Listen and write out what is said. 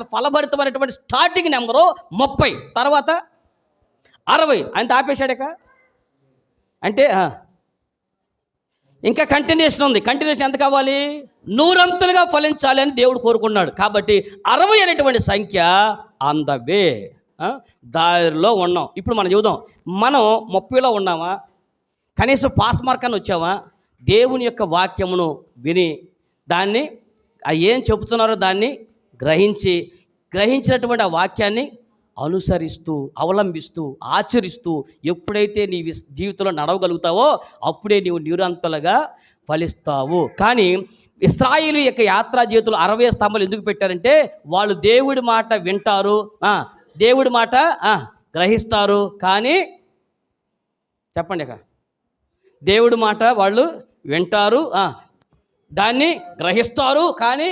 అసలు ఫలభరితమైనటువంటి starting number 30, తర్వాత 60, అంత ఆపేశాడక. అంటే ఇంకా కంటిన్యూషన్ ఉంది. కంటిన్యూషన్ ఎంత కావాలి? 100 ఫలించాలి అని దేవుడు కోరుకున్నాడు. కాబట్టి 60 అనేటువంటి సంఖ్య ఆన్ ద వే, దారిలో ఉన్నాం. ఇప్పుడు మనం చూద్దాం, మనం 30లో ఉన్నామా? కనీసం పాస్ మార్క్ అని వచ్చామా? దేవుని యొక్క వాక్యమును విని దాన్ని ఏం చెబుతున్నారో దాన్ని గ్రహించినటువంటి ఆ వాక్యాన్ని అనుసరిస్తూ, అవలంబిస్తూ, ఆచరిస్తూ ఎప్పుడైతే నీ జీవితంలో నడవగలుగుతావో అప్పుడే నీవు నిరంతలుగా ఫలిస్తావు. కానీ ఇశ్రాయేలు యొక్క యాత్రా జీవితంలో 60 స్తంభాలు ఎందుకు పెట్టారంటే వాళ్ళు దేవుడి మాట వింటారు, దేవుడి మాట గ్రహిస్తారు. కానీ చెప్పండి, దేవుడి మాట వాళ్ళు వింటారు, దాన్ని గ్రహిస్తారు, కానీ